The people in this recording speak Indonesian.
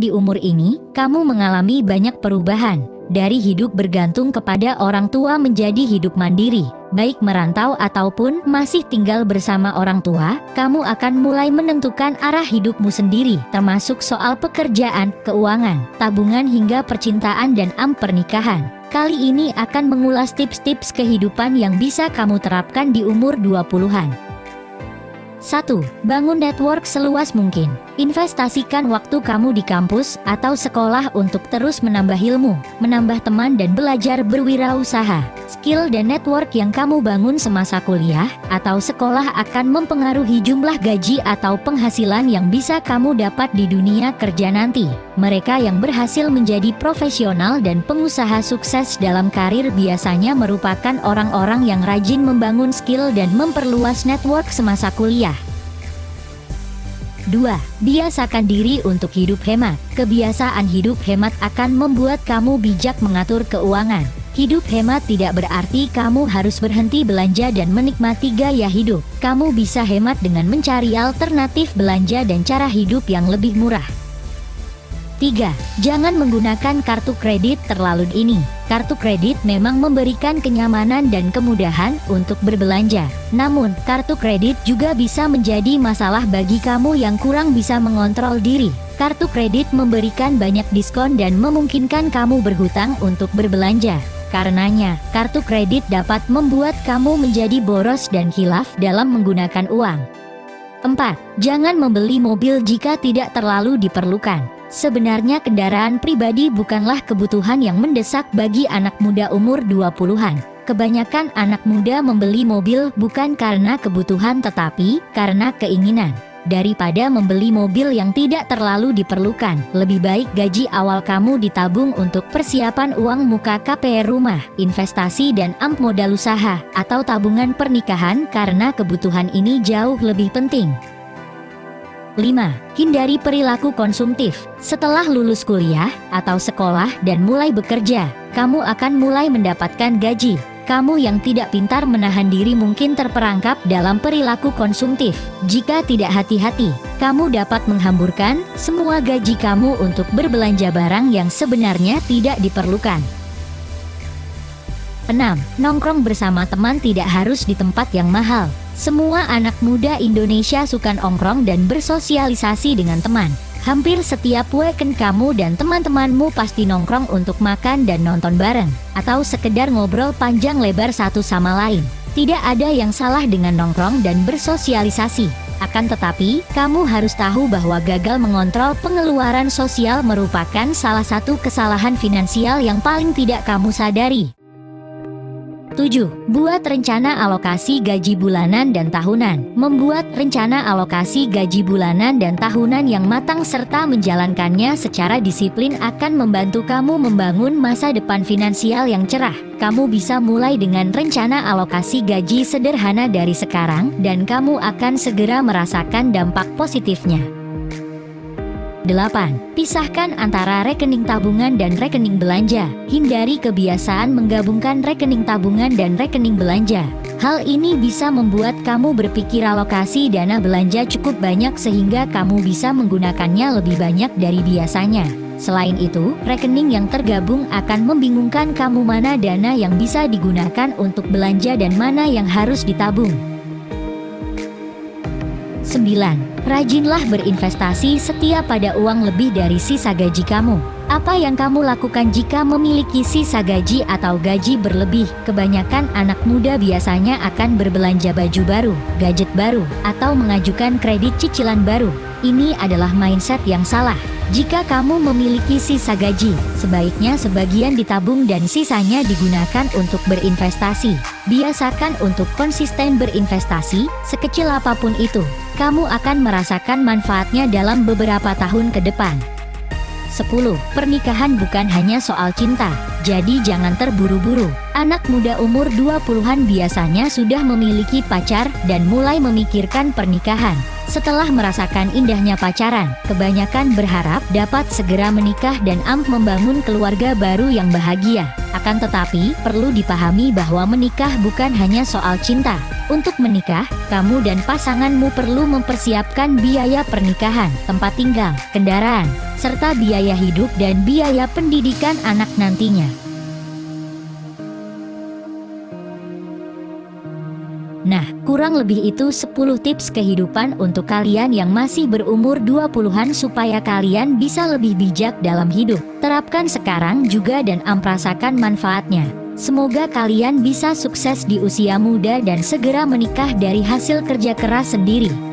di umur ini, kamu mengalami banyak perubahan. Dari hidup bergantung kepada orang tua menjadi hidup mandiri. Baik merantau ataupun masih tinggal bersama orang tua, kamu akan mulai menentukan arah hidupmu sendiri, termasuk soal pekerjaan, keuangan, tabungan hingga percintaan dan pernikahan. Kali ini akan mengulas tips-tips kehidupan yang bisa kamu terapkan di umur 20-an. 1. Bangun network seluas mungkin. Investasikan waktu kamu di kampus atau sekolah untuk terus menambah ilmu, menambah teman dan belajar berwirausaha. Skill dan network yang kamu bangun semasa kuliah atau sekolah akan mempengaruhi jumlah gaji atau penghasilan yang bisa kamu dapat di dunia kerja nanti. Mereka yang berhasil menjadi profesional dan pengusaha sukses dalam karir biasanya merupakan orang-orang yang rajin membangun skill dan memperluas network semasa kuliah. 2. Biasakan diri untuk hidup hemat. Kebiasaan hidup hemat akan membuat kamu bijak mengatur keuangan. Hidup hemat tidak berarti kamu harus berhenti belanja dan menikmati gaya hidup. Kamu bisa hemat dengan mencari alternatif belanja dan cara hidup yang lebih murah. 3. Jangan menggunakan kartu kredit terlalu dini. Kartu kredit memang memberikan kenyamanan dan kemudahan untuk berbelanja. Namun, kartu kredit juga bisa menjadi masalah bagi kamu yang kurang bisa mengontrol diri. Kartu kredit memberikan banyak diskon dan memungkinkan kamu berhutang untuk berbelanja. Karenanya, kartu kredit dapat membuat kamu menjadi boros dan khilaf dalam menggunakan uang. 4. Jangan membeli mobil jika tidak terlalu diperlukan. Sebenarnya kendaraan pribadi bukanlah kebutuhan yang mendesak bagi anak muda umur 20-an. Kebanyakan anak muda membeli mobil bukan karena kebutuhan tetapi karena keinginan. Daripada membeli mobil yang tidak terlalu diperlukan, lebih baik gaji awal kamu ditabung untuk persiapan uang muka KPR rumah, investasi dan modal usaha, atau tabungan pernikahan karena kebutuhan ini jauh lebih penting. 5. Hindari perilaku konsumtif. Setelah lulus kuliah atau sekolah dan mulai bekerja, kamu akan mulai mendapatkan gaji. Kamu yang tidak pintar menahan diri mungkin terperangkap dalam perilaku konsumtif. Jika tidak hati-hati, kamu dapat menghamburkan semua gaji kamu untuk berbelanja barang yang sebenarnya tidak diperlukan. 6. Nongkrong bersama teman tidak harus di tempat yang mahal. Semua anak muda Indonesia suka nongkrong dan bersosialisasi dengan teman. Hampir setiap weekend kamu dan teman-temanmu pasti nongkrong untuk makan dan nonton bareng, atau sekedar ngobrol panjang lebar satu sama lain. Tidak ada yang salah dengan nongkrong dan bersosialisasi. Akan tetapi, kamu harus tahu bahwa gagal mengontrol pengeluaran sosial merupakan salah satu kesalahan finansial yang paling tidak kamu sadari. 7. Buat rencana alokasi gaji bulanan dan tahunan. Membuat rencana alokasi gaji bulanan dan tahunan yang matang serta menjalankannya secara disiplin akan membantu kamu membangun masa depan finansial yang cerah. Kamu bisa mulai dengan rencana alokasi gaji sederhana dari sekarang dan kamu akan segera merasakan dampak positifnya. 8. Pisahkan antara rekening tabungan dan rekening belanja. Hindari kebiasaan menggabungkan rekening tabungan dan rekening belanja. Hal ini bisa membuat kamu berpikir alokasi dana belanja cukup banyak sehingga kamu bisa menggunakannya lebih banyak dari biasanya. Selain itu, rekening yang tergabung akan membingungkan kamu mana dana yang bisa digunakan untuk belanja dan mana yang harus ditabung. 9. Rajinlah berinvestasi setia pada uang lebih dari sisa gaji kamu. Apa yang kamu lakukan jika memiliki sisa gaji atau gaji berlebih? Kebanyakan anak muda biasanya akan berbelanja baju baru, gadget baru, atau mengajukan kredit cicilan baru. Ini adalah mindset yang salah. Jika kamu memiliki sisa gaji, sebaiknya sebagian ditabung dan sisanya digunakan untuk berinvestasi. Biasakan untuk konsisten berinvestasi, sekecil apapun itu. Kamu akan merasakan manfaatnya dalam beberapa tahun ke depan. 10. Pernikahan bukan hanya soal cinta, jadi jangan terburu-buru. Anak muda umur 20-an biasanya sudah memiliki pacar dan mulai memikirkan pernikahan. Setelah merasakan indahnya pacaran, kebanyakan berharap dapat segera menikah dan membangun keluarga baru yang bahagia. Akan tetapi, perlu dipahami bahwa menikah bukan hanya soal cinta. Untuk menikah, kamu dan pasanganmu perlu mempersiapkan biaya pernikahan, tempat tinggal, kendaraan, serta biaya hidup dan biaya pendidikan anak nantinya. Nah, kurang lebih itu 10 tips kehidupan untuk kalian yang masih berumur 20-an supaya kalian bisa lebih bijak dalam hidup. Terapkan sekarang juga dan rasakan manfaatnya. Semoga kalian bisa sukses di usia muda dan segera menikah dari hasil kerja keras sendiri.